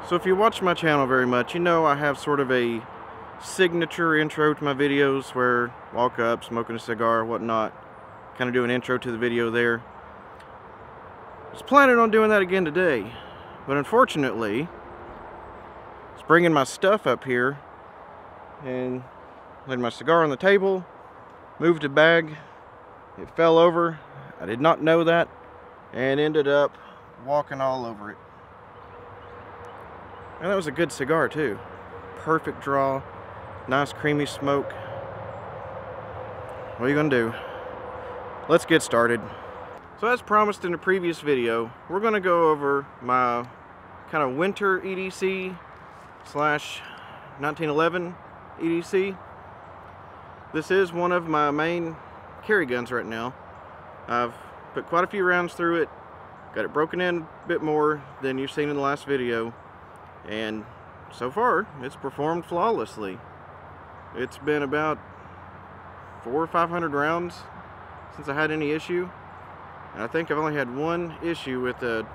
So if you watch my channel very much, you know I have sort of a signature intro to my videos where I walk up, smoking a cigar, whatnot, kind of do an intro to the video there. I was planning on doing that again today, but unfortunately, I was bringing my stuff up here and laid my cigar on the table, moved a bag, it fell over. I did not know that and ended up walking all over it. And that was a good cigar too. Perfect draw, nice creamy smoke. What are you gonna do? Let's get started. So as promised in the previous video, we're gonna go over my kind of winter EDC slash 1911 EDC. This is one of my main carry guns right now. I've put quite a few rounds through it, got it broken in a bit more than you've seen in the last video, and so far it's performed flawlessly. It's been about 400 or 500 rounds since I had any issue, and I think I've only had one issue with a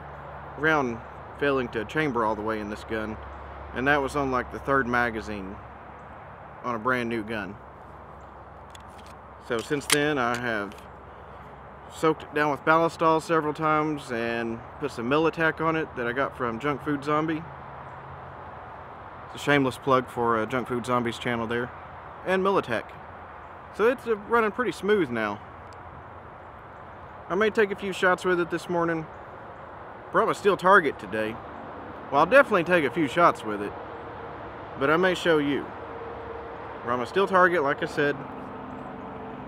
round failing to chamber all the way in this gun, and that was on like the third magazine on a brand new gun. So since then I have soaked it down with ballistol several times and put some Militac on it that I got from JunkFoodZombie. It's a shameless plug for JunkFoodZombie's channel there, and Militac. So it's running pretty smooth now. I may take a few shots with it this morning. Brought my steel target today. Well, I'll definitely take a few shots with it, but I may show you. Brought my steel target, like I said.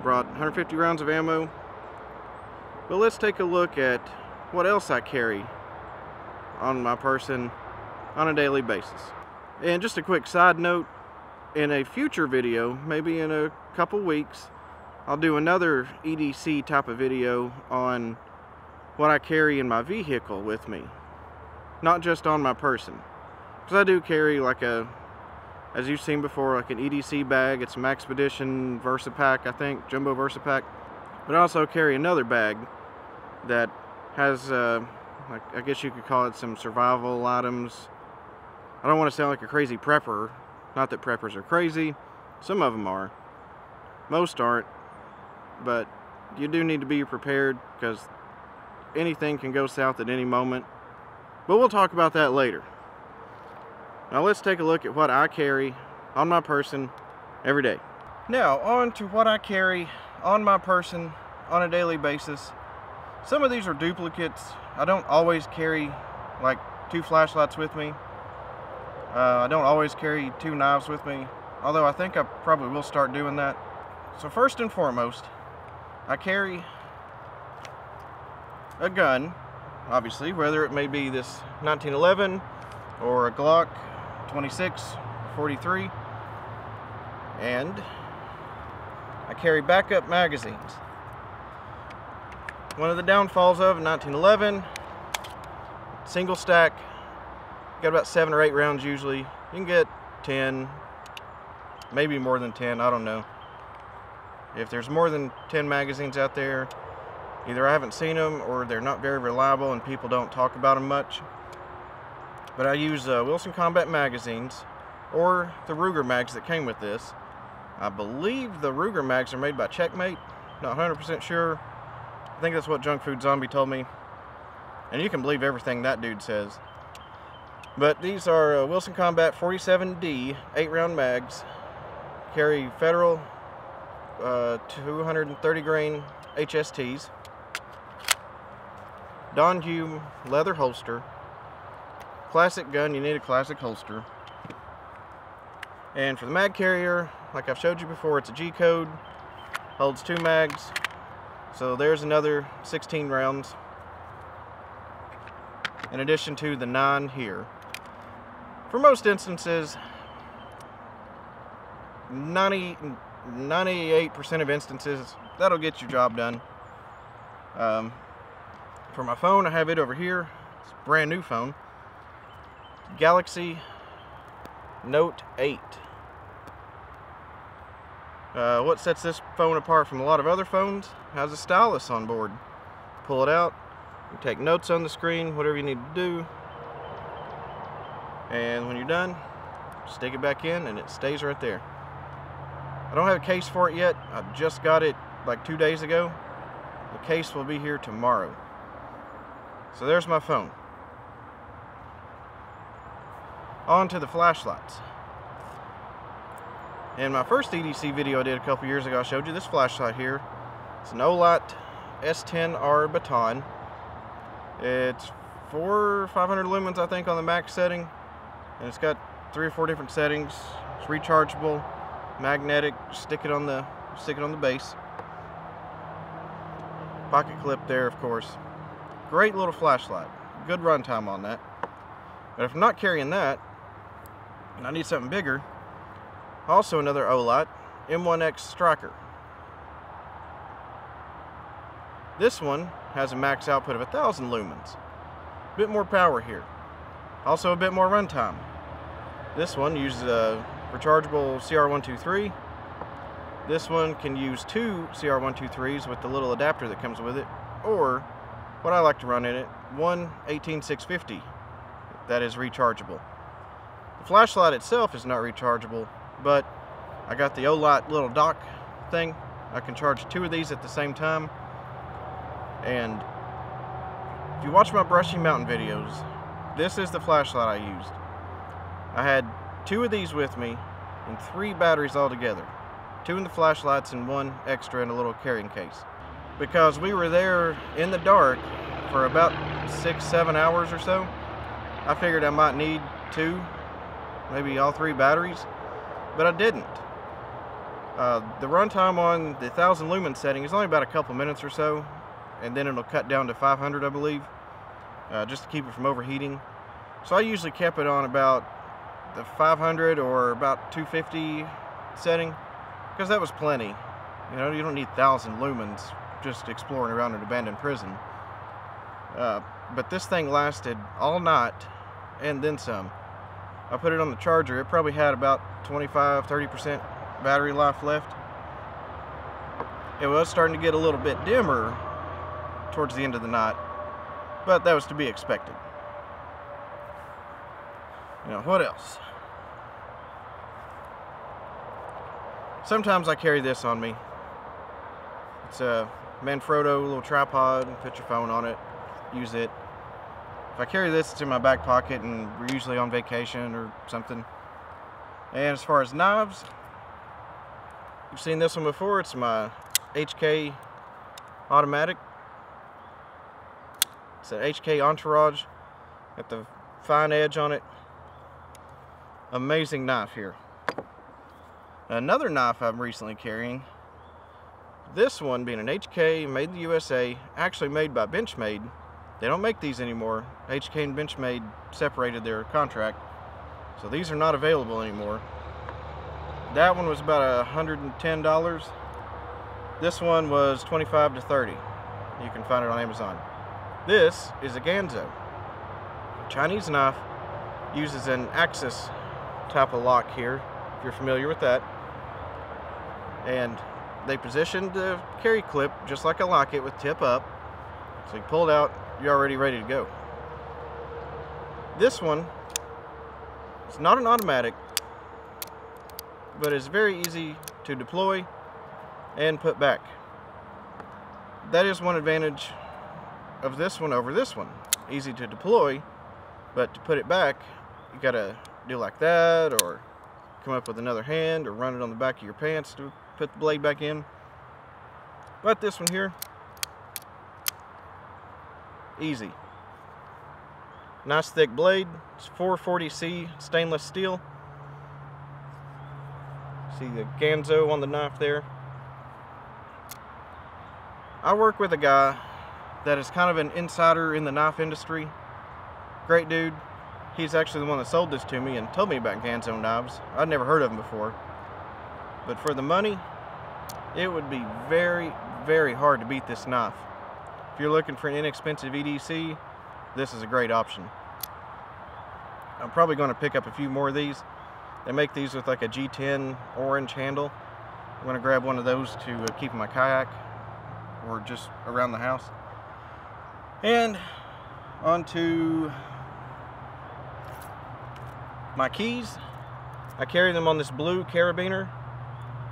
Brought 150 rounds of ammo. But let's take a look at what else I carry on my person on a daily basis. And just a quick side note, in a future video, maybe in a couple weeks, I'll do another EDC type of video on what I carry in my vehicle with me, not just on my person. Because I do carry like a, as you've seen before, like an EDC bag. It's a Maxpedition VersaPack, I think, Jumbo VersaPack. But I also carry another bag that has, like, I guess you could call it some survival items. I don't want to sound like a crazy prepper. Not that preppers are crazy. Some of them are. Most aren't. But you do need to be prepared because anything can go south at any moment. But we'll talk about that later. Now let's take a look at what I carry on my person every day. Now on to what I carry on my person on a daily basis. Some of these are duplicates. I don't always carry like 2 flashlights with me. I don't always carry 2 knives with me, although I think I probably will start doing that. So first and foremost, I carry a gun, obviously, whether it may be this 1911 or a Glock 26, 43, and I carry backup magazines. One of the downfalls of 1911, single stack. Got about 7 or 8 rounds usually. You can get 10, maybe more than 10, I don't know. If there's more than 10 magazines out there, either I haven't seen them or they're not very reliable and people don't talk about them much. But I use Wilson Combat magazines or the Ruger mags that came with this. I believe the Ruger mags are made by Checkmate, not 100% sure. I think that's what JunkFoodZombie told me. And you can believe everything that dude says. But these are Wilson Combat 47D 8-round mags. Carry Federal 230 grain HSTs. Don Hume leather holster. Classic gun, you need a classic holster. And for the mag carrier, like I've showed you before, it's a G code. Holds 2 mags. So there's another 16 rounds. In addition to the 9 here. For most instances, 98% of instances, that'll get your job done. For my phone, I have it over here. It's a brand new phone. Galaxy Note 8. What sets this phone apart from a lot of other phones? Has a stylus on board. Pull it out, you take notes on the screen, whatever you need to do. and when you're done, stick it back in and it stays right there. I don't have a case for it yet. I just got it like 2 days ago. The case will be here tomorrow. So there's my phone. On to the flashlights. In my first EDC video I did a couple years ago, I showed you this flashlight here. It's an Olight S10R Baton. It's 400 or 500 lumens, I think, on the max setting, and it's got 3 or 4 different settings. It's rechargeable, magnetic. Stick it on the base. Pocket clip there, of course. Great little flashlight. Good run time on that. But if I'm not carrying that, and I need something bigger, also another Olight M1X Striker. This one has a max output of 1,000 lumens. A bit more power here. Also a bit more runtime. This one uses a rechargeable CR123. This one can use 2 CR123s with the little adapter that comes with it, or what I like to run in it, one 18650 that is rechargeable. The flashlight itself is not rechargeable, but I got the Olight little dock thing. I can charge 2 of these at the same time. And if you watch my Brushy Mountain videos, this is the flashlight I used. I had 2 of these with me and 3 batteries altogether. 2 in the flashlights and 1 extra in a little carrying case. Because we were there in the dark for about 6-7 hours or so, I figured I might need 2, maybe all 3 batteries, but I didn't. The runtime on the 1,000 lumen setting is only about a couple minutes or so, and then it'll cut down to 500, I believe, just to keep it from overheating. So I usually kept it on about the 500 or about 250 setting, because that was plenty. You know, you don't need 1,000 lumens just exploring around an abandoned prison. But this thing lasted all night and then some. I put it on the charger. It probably had about 25-30% battery life left. It was starting to get a little bit dimmer towards the end of the night, but that was to be expected. You know, what else? Sometimes I carry this on me. It's a Manfrotto little tripod. Put your phone on it, use it. If I carry this, it's in my back pocket, and we're usually on vacation or something. And as far as knives, you've seen this one before. It's my HK automatic. It's an HK Entourage. Got the fine edge on it. Amazing knife here. Another knife I'm recently carrying. This one being an HK, made in the USA, actually made by Benchmade. They don't make these anymore. HK and Benchmade separated their contract, so these are not available anymore. That one was about $110. This one was $25 to $30. You can find it on Amazon. This is a Ganzo. Chinese knife. Uses an axis type of lock here, if you're familiar with that. And they positioned the carry clip just like I like it, with tip up. So you pull it out, you're already ready to go. This one, it's not an automatic, but it's very easy to deploy and put back. That is one advantage of this one over this one. Easy to deploy, but to put it back, you gotta do like that, or come up with another hand, or run it on the back of your pants to put the blade back in. But this one here, easy. Nice thick blade. It's 440C stainless steel. See the Ganzo on the knife there. I work with a guy that is kind of an insider in the knife industry. Great dude. He's actually the one that sold this to me and told me about Ganzo knives. I'd never heard of them before. But for the money, it would be very, very hard to beat this knife. If you're looking for an inexpensive EDC, this is a great option. I'm probably going to pick up a few more of these. They make these with like a G10 orange handle. I'm going to grab one of those to keep in my kayak or just around the house. And on to My keys, I carry them on this blue carabiner.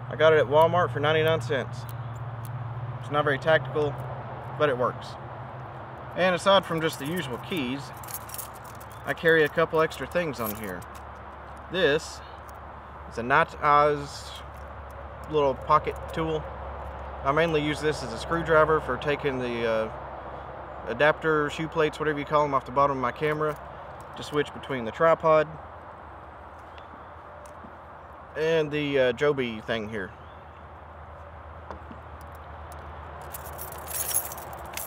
I got it at Walmart for 99 cents. It's not very tactical, but it works. And aside from just the usual keys, I carry a couple extra things on here. This is a Night Eyes little pocket tool. I mainly use this as a screwdriver for taking the adapter, shoe plates, whatever you call them, off the bottom of my camera to switch between the tripod and the Joby thing here.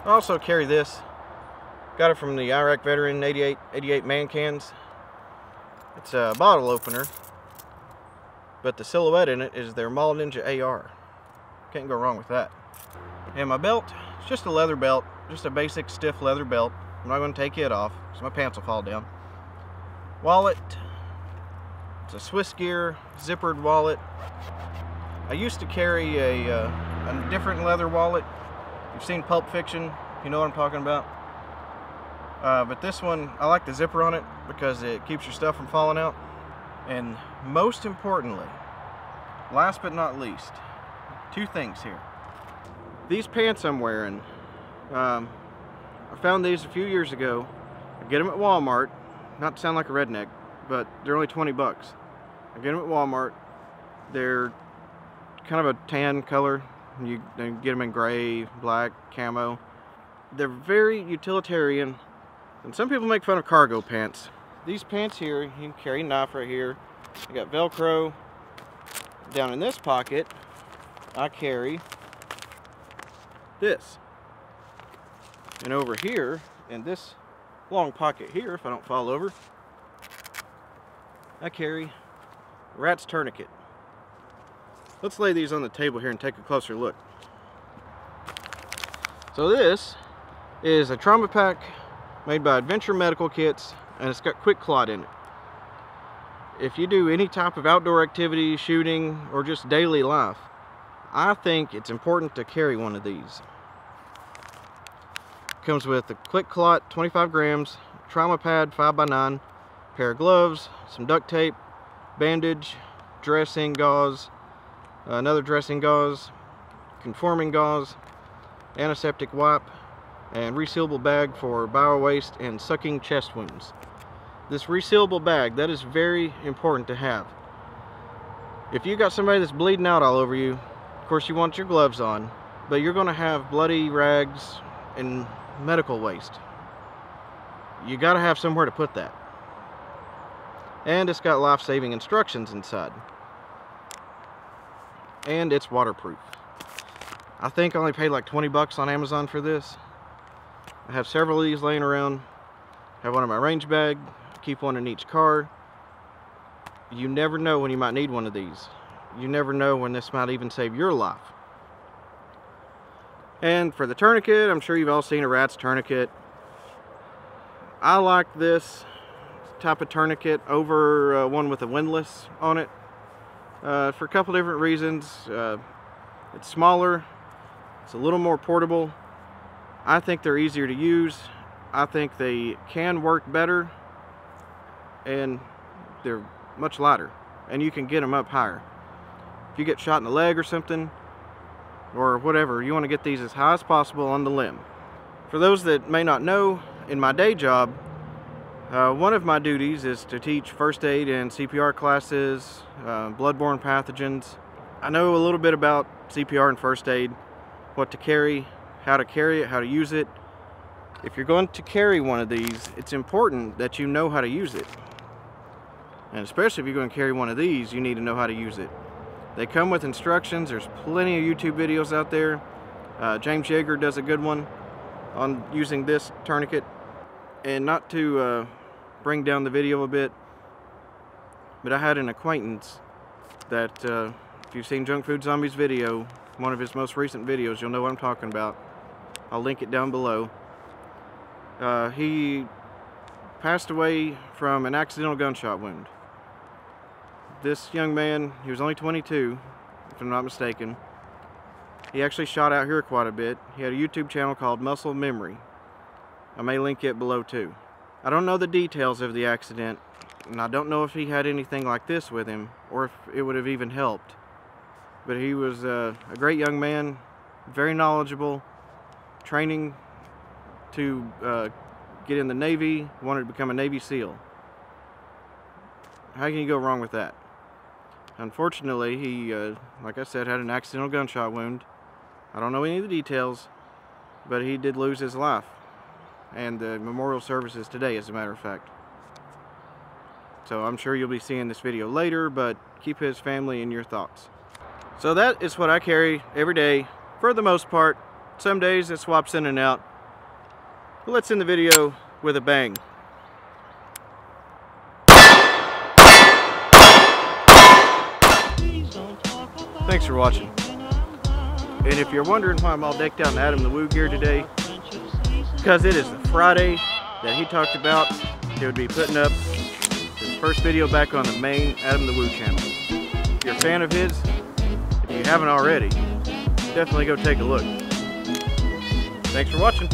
I also carry this. Got it from the Iraq veteran 88 man cans. It's a bottle opener, but the silhouette in it is their Mall Ninja AR. Can't go wrong with that. And my belt, it's just a leather belt, just a basic stiff leather belt. I'm not going to take it off because my pants will fall down. Wallet, it's a Swiss Gear zippered wallet. I used to carry a different leather wallet. You've seen Pulp Fiction, you know what I'm talking about. But this one, I like the zipper on it because it keeps your stuff from falling out. And most importantly, last but not least, two things here. These pants I'm wearing, I found these a few years ago. I get them at Walmart. Not to sound like a redneck, but they're only 20 bucks. I get them at Walmart. They're kind of a tan color. You can get them in gray, black, camo. They're very utilitarian. And some people make fun of cargo pants. These pants here, you can carry a knife right here. I got Velcro. Down in this pocket, I carry this. And over here, in this long pocket here, if I don't fall over, I carry Rat's tourniquet. Let's lay these on the table here and take a closer look. So this is a trauma pack made by Adventure Medical Kits, and it's got Quick Clot in it. If you do any type of outdoor activity, shooting, or just daily life, I think it's important to carry one of these. Comes with a Quick Clot 25 grams, trauma pad 5x9, pair of gloves, some duct tape, bandage, dressing gauze, another dressing gauze, conforming gauze, antiseptic wipe, and resealable bag for bio-waste and sucking chest wounds. This resealable bag, that is very important to have. If you got somebody that's bleeding out all over you, of course you want your gloves on, but you're going to have bloody rags and medical waste. You got to have somewhere to put that. And it's got life-saving instructions inside. And it's waterproof. I think I only paid like 20 bucks on Amazon for this. I have several of these laying around. I have one in my range bag. Keep one in each car. You never know when you might need one of these. You never know when this might even save your life. And for the tourniquet, I'm sure you've all seen a Rat's tourniquet. I like this type of tourniquet over one with a windlass on it for a couple different reasons. It's smaller, it's a little more portable. I think they're easier to use. I think they can work better, and they're much lighter, and you can get them up higher. If you get shot in the leg or something, or whatever, you want to get these as high as possible on the limb. For those that may not know, in my day job, one of my duties is to teach first aid and CPR classes, bloodborne pathogens. I know a little bit about CPR and first aid, what to carry, how to carry it, how to use it. If you're going to carry one of these, it's important that you know how to use it. And especially if you're going to carry one of these, you need to know how to use it. They come with instructions. There's plenty of YouTube videos out there. James Yeager does a good one on using this tourniquet. And not to bring down the video a bit, but I had an acquaintance that, if you've seen JunkFoodZombie's video, one of his most recent videos, you'll know what I'm talking about. I'll link it down below. He passed away from an accidental gunshot wound. This young man, he was only 22, if I'm not mistaken. He actually shot out here quite a bit. He had a YouTube channel called Muscle Memory. I may link it below too. I don't know the details of the accident. And I don't know if he had anything like this with him, or if it would have even helped. But he was a great young man, very knowledgeable, training to get in the Navy, wanted to become a Navy SEAL. How can you go wrong with that? Unfortunately, he, like I said, had an accidental gunshot wound. I don't know any of the details, but he did lose his life. And the memorial service is today, as a matter of fact. So I'm sure you'll be seeing this video later, but keep his family in your thoughts. So that is what I carry every day, for the most part. Some days it swaps in and out. But let's end the video with a bang. Thanks for watching. And if you're wondering why I'm all decked out in Adam the Woo gear today, because it is the Friday that he talked about, he would be putting up his first video back on the main Adam the Woo channel. If you're a fan of his, if you haven't already, definitely go take a look. Thanks for watching.